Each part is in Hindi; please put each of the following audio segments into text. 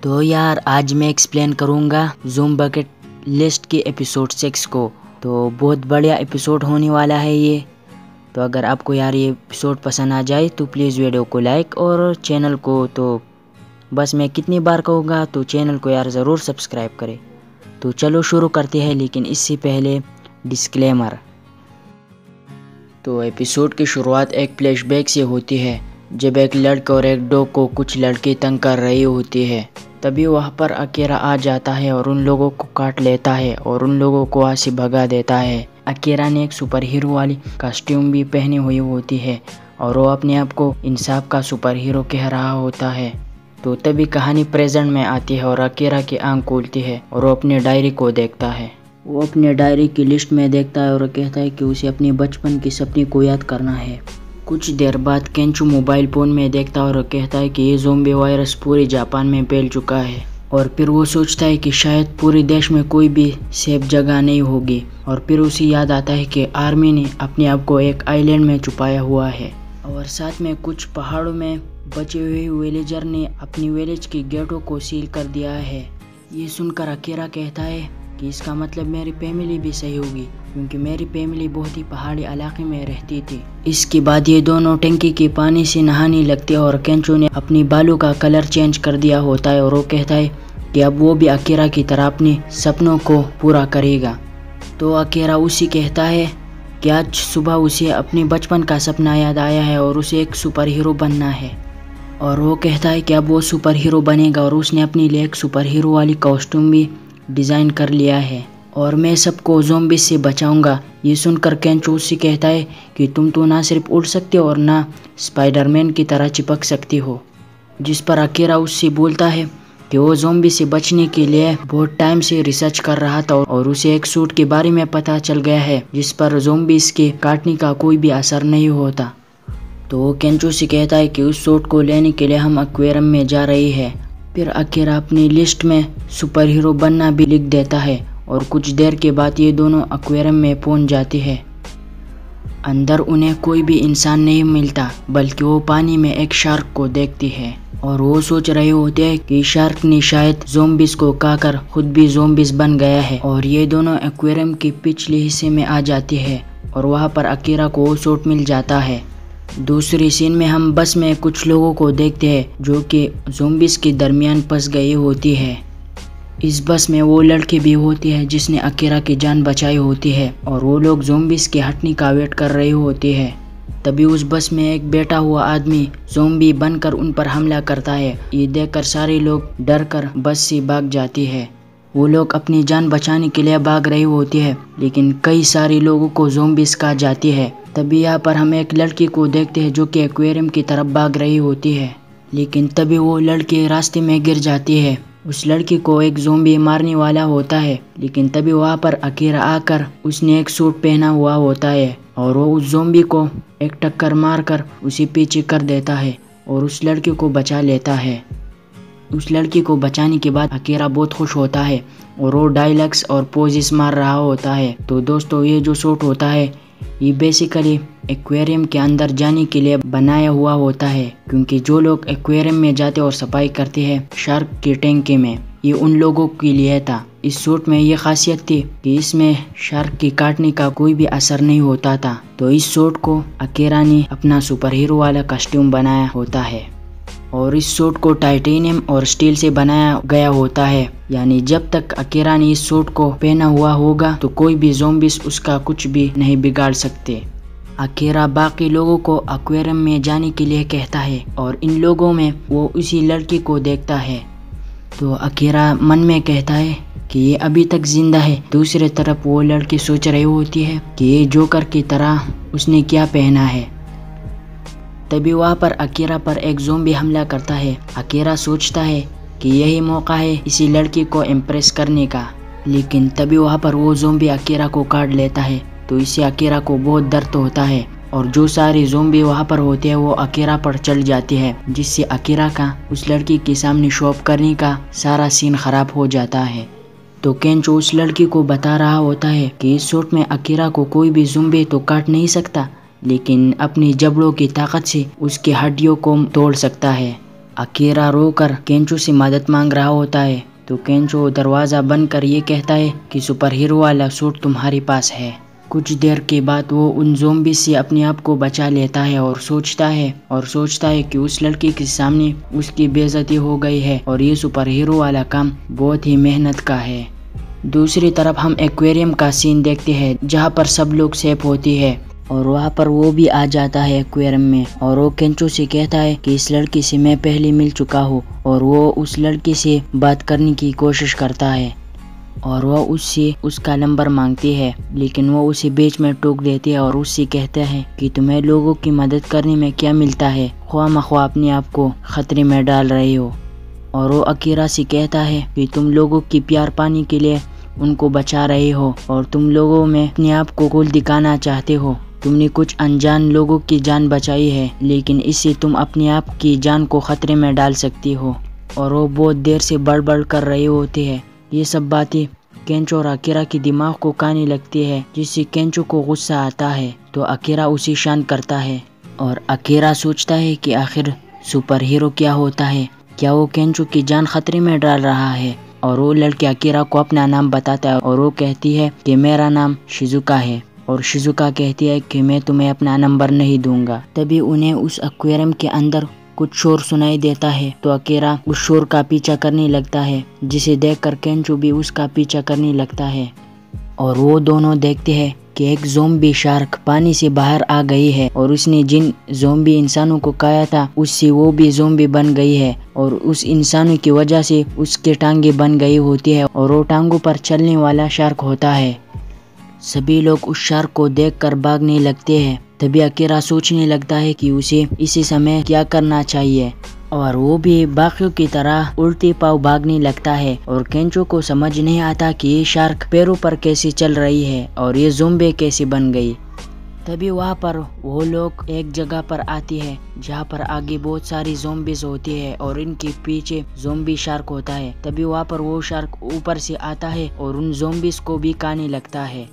तो यार आज मैं एक्सप्लेन करूँगा ज़ूम बकेट लिस्ट के एपिसोड 6 को। तो बहुत बढ़िया एपिसोड होने वाला है ये। तो अगर आपको यार ये एपिसोड पसंद आ जाए तो प्लीज़ वीडियो को लाइक और चैनल को तो बस मैं कितनी बार कहूँगा तो चैनल को यार ज़रूर सब्सक्राइब करें। तो चलो शुरू करते हैं, लेकिन इससे पहले डिस्क्लेमर। तो एपिसोड की शुरुआत एक फ्लैशबैक से होती है जब एक लड़का और एक डॉग को कुछ लड़के तंग कर रही होती है। तभी वहाँ पर अकेरा आ जाता है और उन लोगों को काट लेता है और उन लोगों को वहाँ से भगा देता है। अकेरा ने एक सुपर हीरो वाली कॉस्ट्यूम भी पहनी हुई होती है और वो अपने आप को इंसाफ का सुपर हीरो कह रहा होता है। तो तभी कहानी प्रेजेंट में आती है और अकेरा की आंख खुलती है और वो अपनी डायरी को देखता है। वो अपने डायरी की लिस्ट में देखता है और कहता है कि उसे अपने बचपन की सपने को याद करना है। कुछ देर बाद केंचू मोबाइल फ़ोन में देखता है और कहता है कि ये ज़ोंबी वायरस पूरे जापान में फैल चुका है। और फिर वो सोचता है कि शायद पूरे देश में कोई भी सेफ जगह नहीं होगी। और फिर उसे याद आता है कि आर्मी ने अपने आप को एक आइलैंड में छुपाया हुआ है और साथ में कुछ पहाड़ों में बचे हुए विलेजर ने अपनी विलेज के गेटों को सील कर दिया है। ये सुनकर अकेरा कहता है कि इसका मतलब मेरी फैमिली भी सही होगी, क्योंकि मेरी फैमिली बहुत ही पहाड़ी इलाके में रहती थी। इसके बाद ये दोनों टंकी के पानी से नहाने लगते हैं और केंचो ने अपनी बालों का कलर चेंज कर दिया होता है और वो कहता है कि अब वो भी अकेरा की तरह अपने सपनों को पूरा करेगा। तो अकेरा उसे कहता है कि आज सुबह उसे अपने बचपन का सपना याद आया है और उसे एक सुपर हीरो बनना है। और वो कहता है कि अब वो सुपर हीरो बनेगा और उसने अपने लिए एक सुपर हीरो वाली कॉस्ट्यूम भी डिज़ाइन कर लिया है और मैं सबको ज़ोंबी से बचाऊंगा। ये सुनकर केंचो उससे कहता है कि तुम तो ना सिर्फ उड़ सकते हो और ना स्पाइडरमैन की तरह चिपक सकती हो। जिस पर अकेरा उससे बोलता है कि वो ज़ोंबी से बचने के लिए बहुत टाइम से रिसर्च कर रहा था और उसे एक सूट के बारे में पता चल गया है जिस पर ज़ोंबीज़ के काटने का कोई भी असर नहीं होता। तो वो केंचो से कहता है कि उस सूट को लेने के लिए हम एक्वेरियम में जा रही है। फिर अकेरा अपनी लिस्ट में सुपर हीरो बनना भी लिख देता है और कुछ देर के बाद ये दोनों एक्वेरियम में पहुंच जाते हैं। अंदर उन्हें कोई भी इंसान नहीं मिलता, बल्कि वो पानी में एक शार्क को देखती है और वो सोच रहे होते हैं कि शार्क ने शायद ज़ोंबीज़ को खाकर खुद भी ज़ोंबीज़ बन गया है। और ये दोनों एक्वेरियम के पिछले हिस्से में आ जाते हैं और वहाँ पर अकेरा को वो सूट मिल जाता है। दूसरी सीन में हम बस में कुछ लोगों को देखते हैं जो कि ज़ोंबीज़ के दरमियान फंस गई होती है। इस बस में वो लड़की भी होती है जिसने अकेरा की जान बचाई होती है और वो लोग ज़ोंबीज़ के हटने का वेट कर रही होती है। तभी उस बस में एक बैठा हुआ आदमी ज़ोंबी बनकर उन पर हमला करता है। ये देखकर सारे लोग डर कर बस से भाग जाती है। वो लोग अपनी जान बचाने के लिए भाग रही होती है, लेकिन कई सारे लोगों को ज़ोंबीज़ खा जाती है। तभी यहाँ पर हम एक लड़की को देखते हैं जो कि एक्वेरियम की तरफ भाग रही होती है, लेकिन तभी वो लड़की रास्ते में गिर जाती है। उस लड़की को एक ज़ोंबी मारने वाला होता है, लेकिन तभी वहाँ पर अकेला आकर उसने एक सूट पहना हुआ होता है और वो उस ज़ोंबी को एक टक्कर मारकर उसे पीछे कर देता है और उस लड़की को बचा लेता है। उस लड़की को बचाने के बाद अकेला बहुत खुश होता है और वो डायलॉग्स और पोजेस मार रहा होता है। तो दोस्तों, ये जो सूट होता है ये बेसिकली एक्वेरियम के अंदर जाने के लिए बनाया हुआ होता है, क्योंकि जो लोग एक्वेरियम में जाते और सफाई करते हैं शार्क के टैंक में, ये उन लोगों के लिए था। इस सूट में ये खासियत थी कि इसमें शार्क के काटने का कोई भी असर नहीं होता था। तो इस सूट को अकेरा ने अपना सुपर हीरो वाला कॉस्ट्यूम बनाया होता है और इस सूट को टाइटेनियम और स्टील से बनाया गया होता है, यानी जब तक अकेरा ने इस सूट को पहना हुआ होगा तो कोई भी ज़ोंबीज़ उसका कुछ भी नहीं बिगाड़ सकते। अकेरा बाकी लोगों को एक्वेरियम में जाने के लिए कहता है और इन लोगों में वो उसी लड़की को देखता है। तो अकेरा मन में कहता है कि ये अभी तक जिंदा है। दूसरी तरफ वो लड़की सोच रही होती है कि ये जोकर की तरह उसने क्या पहना है। तभी वहाँ पर अकेरा पर एक ज़ोंबी हमला करता है। अकेरा सोचता है कि यही मौका है इसी लड़की को इम्प्रेस करने का, लेकिन तभी वहाँ पर वो ज़ोंबी अकेरा को काट लेता है। तो इससे अकेरा को बहुत दर्द होता है और जो सारे ज़ोंबी वहाँ पर होते हैं वो अकेरा पर चढ़ जाते हैं, जिससे अकेरा का उस लड़की के सामने शो ऑफ करने का सारा सीन खराब हो जाता है। तो केंचो उस लड़की को बता रहा होता है कि इस सूट में अकेरा को कोई भी ज़ोंबी तो काट नहीं सकता, लेकिन अपनी जबड़ों की ताकत से उसकी हड्डियों को तोड़ सकता है। अकीरा रोकर केंचो से मदद मांग रहा होता है तो केंचो दरवाज़ा बंद कर ये कहता है कि सुपर हीरो वाला सूट तुम्हारे पास है। कुछ देर के बाद वो उन ज़ॉम्बी से अपने आप को बचा लेता है और सोचता है कि उस लड़की के सामने उसकी बेइज्जती हो गई है और ये सुपर हीरो वाला काम बहुत ही मेहनत का है। दूसरी तरफ हम एक्वेरियम का सीन देखते हैं जहाँ पर सब लोग सेफ होती है और वहाँ पर वो भी आ जाता है एक्वेरियम में और वो केंचो से कहता है कि इस लड़की से मैं पहले मिल चुका हूँ और वो उस लड़की से बात करने की कोशिश करता है और वह उससे उसका नंबर मांगती है, लेकिन वो उसे बीच में टोक देती है और उससे कहता है कि तुम्हें लोगों की मदद करने में क्या मिलता है, ख्वामख्वाह अपने आप को खतरे में डाल रही हो। और वो अकीरा से कहता है कि तुम लोगों की प्यार पाने के लिए उनको बचा रहे हो और तुम लोगों में अपने आप को कूल दिखाना चाहते हो। तुमने कुछ अनजान लोगों की जान बचाई है, लेकिन इससे तुम अपने आप की जान को खतरे में डाल सकती हो। और वो बहुत देर से बड़बड़ कर रहे होते हैं। ये सब बातें केंचो और अकीरा के दिमाग को खाने लगती है, जिससे केंचो को गुस्सा आता है तो अकीरा उसे शांत करता है। और अकीरा सोचता है कि आखिर सुपर हीरो क्या होता है, क्या वो केंचो की जान खतरे में डाल रहा है। और वो लड़की अकीरा को अपना नाम बताता है और वो कहती है कि मेरा नाम शिजुका है और शिजुका कहती है कि मैं तुम्हें अपना नंबर नहीं दूंगा। तभी उन्हें उस एक्वेरियम के अंदर कुछ शोर सुनाई देता है तो अकीरा उस शोर का पीछा करने लगता है, जिसे देखकर केंचो भी उसका पीछा करने लगता है। और वो दोनों देखते हैं कि एक ज़ॉम्बी शार्क पानी से बाहर आ गई है और उसने जिन ज़ॉम्बी इंसानों को खाया था उससे वो भी ज़ॉम्बी बन गई है और उस इंसानों की वजह से उसके टांगे बन गई होती है और वो टांगों पर चलने वाला शार्क होता है। सभी लोग उस शार्क को देखकर भागने लगते हैं। तभी अकीरा सोचने लगता है कि उसे इसी समय क्या करना चाहिए और वो भी बाकियों की तरह उल्टे पांव भागने लगता है। और केंचो को समझ नहीं आता कि ये शार्क पैरों पर कैसे चल रही है और ये ज़ॉम्बी कैसे बन गई। तभी वहाँ पर वो लोग एक जगह पर आती है जहाँ पर आगे बहुत सारी ज़ॉम्बीज होती है और इनके पीछे ज़ॉम्बी शार्क होता है। तभी वहाँ पर वो शार्क ऊपर से आता है और उन ज़ॉम्बीज को भी खाने लगता है।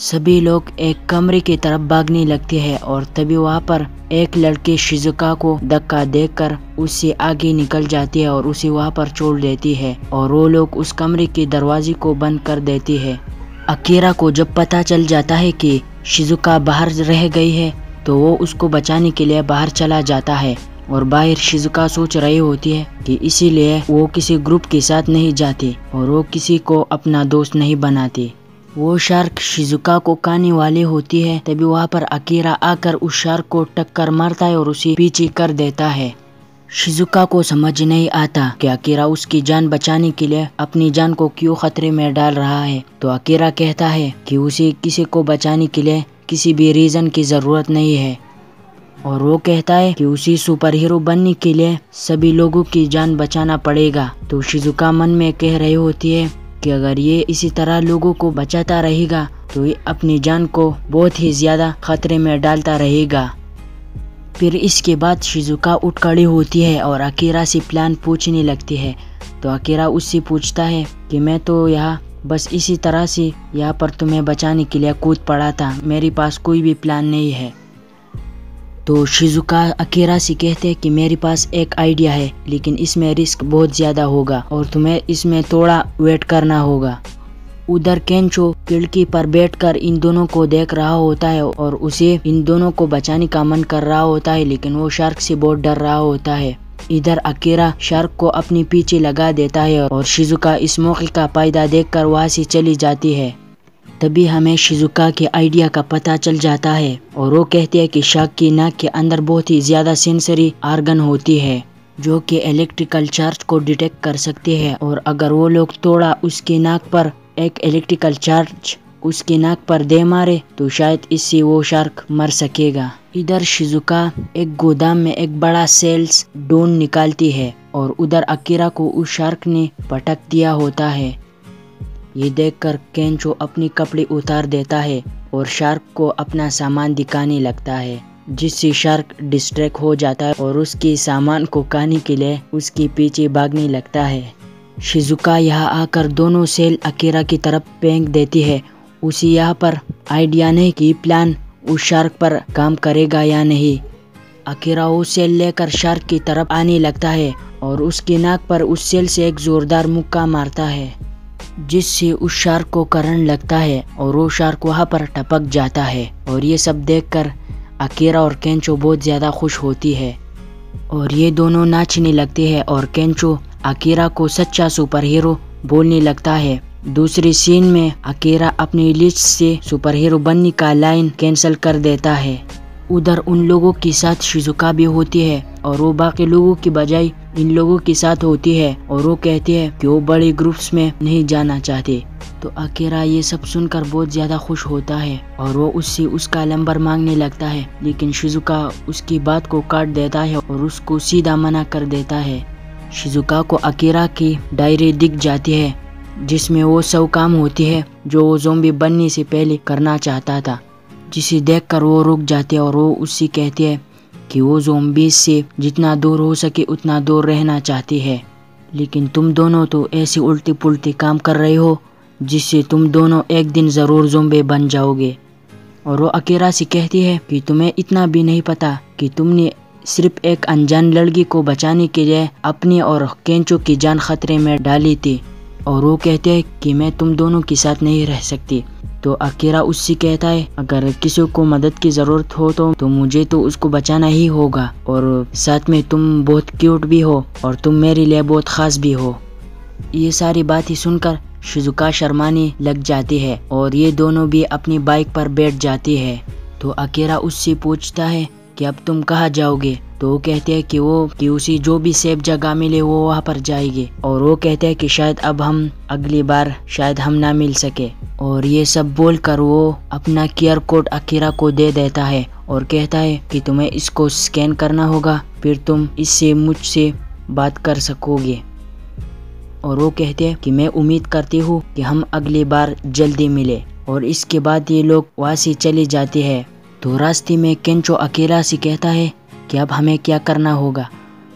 सभी लोग एक कमरे की तरफ भागने लगते हैं और तभी वहाँ पर एक लड़की शिजुका को धक्का देकर उससे आगे निकल जाती है और उसे वहाँ पर छोड़ देती है और वो लोग उस कमरे के दरवाजे को बंद कर देती है। अकीरा को जब पता चल जाता है कि शिजुका बाहर रह गई है तो वो उसको बचाने के लिए बाहर चला जाता है और बाहर शिजुका सोच रही होती है कि इसीलिए वो किसी ग्रुप के साथ नहीं जाती और वो किसी को अपना दोस्त नहीं बनाती। वो शार्क शिजुका को खाने वाली होती है। तभी वहाँ पर अकीरा आकर उस शार्क को टक्कर मारता है और उसे पीछे कर देता है। शिजुका को समझ नहीं आता कि अकीरा उसकी जान बचाने के लिए अपनी जान को क्यों खतरे में डाल रहा है। तो अकीरा कहता है कि उसे किसी को बचाने के लिए किसी भी रीज़न की ज़रूरत नहीं है और वो कहता है कि उसे सुपर हीरो बनने के लिए सभी लोगों की जान बचाना पड़ेगा। तो शिजुका मन में कह रही होती है कि अगर ये इसी तरह लोगों को बचाता रहेगा तो ये अपनी जान को बहुत ही ज़्यादा खतरे में डालता रहेगा। फिर इसके बाद शिजुका उठ खड़ी होती है और अकीरा से प्लान पूछने लगती है। तो अकीरा उससे पूछता है कि मैं तो यहाँ बस इसी तरह से यहाँ पर तुम्हें बचाने के लिए कूद पड़ा था, मेरे पास कोई भी प्लान नहीं है। तो शिजुका अकीरा से कहते हैं कि मेरे पास एक आइडिया है, लेकिन इसमें रिस्क बहुत ज़्यादा होगा और तुम्हें इसमें थोड़ा वेट करना होगा। उधर केंचो खिड़की पर बैठकर इन दोनों को देख रहा होता है और उसे इन दोनों को बचाने का मन कर रहा होता है, लेकिन वो शार्क से बहुत डर रहा होता है। इधर अकीरा शार्क को अपने पीछे लगा देता है और शिजुका इस मौके का फायदा देखकर वहाँ से चली जाती है। तभी हमें शिजुका के आइडिया का पता चल जाता है और वो कहती है कि शार्क की नाक के अंदर बहुत ही ज़्यादा सेंसरी आर्गन होती है जो कि इलेक्ट्रिकल चार्ज को डिटेक्ट कर सकते हैं और अगर वो लोग थोड़ा उसकी नाक पर एक इलेक्ट्रिकल चार्ज उसकी नाक पर दे मारे तो शायद इससे वो शार्क मर सकेगा। इधर शिजुका एक गोदाम में एक बड़ा सेल्स ढूंढ निकालती है और उधर अकीरा को उस शार्क ने पटक दिया होता है। ये देखकर केंचो अपने कपड़े उतार देता है और शार्क को अपना सामान दिखाने लगता है, जिससे शार्क डिस्ट्रैक्ट हो जाता है और उसके सामान को खाने के लिए उसके पीछे भागने लगता है। शिजुका यहाँ आकर दोनों सेल अकीरा की तरफ फेंक देती है। उसे यहाँ पर आइडिया नहीं कि प्लान उस शार्क पर काम करेगा या नहीं। अकीरा वो सेल लेकर शार्क की तरफ आने लगता है और उसकी नाक पर उस सेल से एक जोरदार मुक्का मारता है, जिससे उस शार्क को करंट लगता है और वो शार्क वहाँ पर टपक जाता है। और ये सब देखकर अकीरा और केंचो बहुत ज़्यादा खुश होती है और ये दोनों नाचने लगते हैं और केंचो अकीरा को सच्चा सुपर हीरो बोलने लगता है। दूसरी सीन में अकीरा अपनी लिस्ट से सुपर हीरो बनने का लाइन कैंसिल कर देता है। उधर उन लोगों के साथ शिजुका भी होती है और वो बाकी लोगों की बजाय इन लोगों के साथ होती है और वो कहती है कि वो बड़े ग्रुप्स में नहीं जाना चाहते। तो अकीरा ये सब सुनकर बहुत ज़्यादा खुश होता है और वो उससे उसका नंबर मांगने लगता है, लेकिन शिजुका उसकी बात को काट देता है और उसको सीधा मना कर देता है। शिजुका को अकीरा की डायरी दिख जाती है जिसमें वो सब काम होती है जो वो ज़ॉम्बी बनने से पहले करना चाहता था, जिसे देखकर वो रुक जाती है और वो उससे कहती है कि वो ज़ॉम्बीज़ से जितना दूर हो सके उतना दूर रहना चाहती है, लेकिन तुम दोनों तो ऐसे उल्टे पुल्टे काम कर रहे हो जिससे तुम दोनों एक दिन ज़रूर ज़ॉम्बी बन जाओगे। और वो अकीरा से कहती है कि तुम्हें इतना भी नहीं पता कि तुमने सिर्फ एक अनजान लड़की को बचाने के लिए अपनी और केंचो की जान खतरे में डाली थी। और वो कहते हैं कि मैं तुम दोनों के साथ नहीं रह सकती। तो अकीरा उससे कहता है अगर किसी को मदद की ज़रूरत हो तो मुझे तो उसको बचाना ही होगा, और साथ में तुम बहुत क्यूट भी हो और तुम मेरे लिए बहुत ख़ास भी हो। ये सारी बातें सुनकर शिजुका शर्माने लग जाती है और ये दोनों भी अपनी बाइक पर बैठ जाती है। तो अकीरा उससे पूछता है कि अब तुम कहाँ जाओगे। तो वो कहते हैं कि उसी जो भी सेफ जगह मिले वो वहाँ पर जाएगी, और वो कहते हैं कि शायद अब हम अगली बार शायद हम ना मिल सके। और ये सब बोलकर वो अपना QR कोड अकीरा को दे देता है और कहता है कि तुम्हें इसको स्कैन करना होगा, फिर तुम इससे मुझसे बात कर सकोगे। और वो कहते हैं कि मैं उम्मीद करती हूँ कि हम अगली बार जल्दी मिले। और इसके बाद ये लोग वहाँ से चले जाते हैं। तो रास्ते में केंचो अकीरा से कहता है कि अब हमें क्या करना होगा।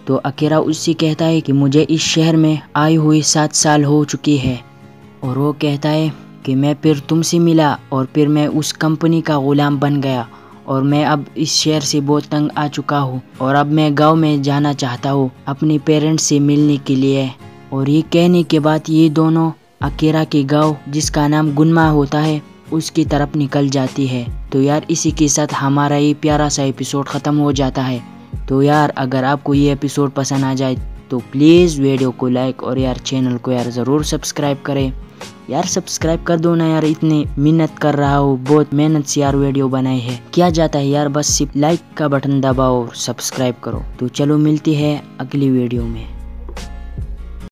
तो अकीरा उससे कहता है कि मुझे इस शहर में आई हुई 7 साल हो चुकी है। और वो कहता है कि मैं फिर तुमसे मिला और फिर मैं उस कंपनी का गुलाम बन गया और मैं अब इस शहर से बहुत तंग आ चुका हूँ और अब मैं गांव में जाना चाहता हूँ अपने पेरेंट्स से मिलने के लिए। और ये कहने के बाद ये दोनों अकीरा के गांव जिसका नाम गुनमा होता है उसकी तरफ निकल जाती है। तो यार इसी के साथ हमारा ये प्यारा सा एपिसोड ख़त्म हो जाता है। तो यार अगर आपको ये एपिसोड पसंद आ जाए तो प्लीज़ वीडियो को लाइक और यार चैनल को यार ज़रूर सब्सक्राइब करें। यार सब्सक्राइब कर दो ना यार, इतनी मेहनत कर रहा हूँ, बहुत मेहनत से यार वीडियो बनाई है। क्या जाता है यार, बस सिर्फ लाइक का बटन दबाओ और सब्सक्राइब करो। तो चलो मिलती है अगली वीडियो में।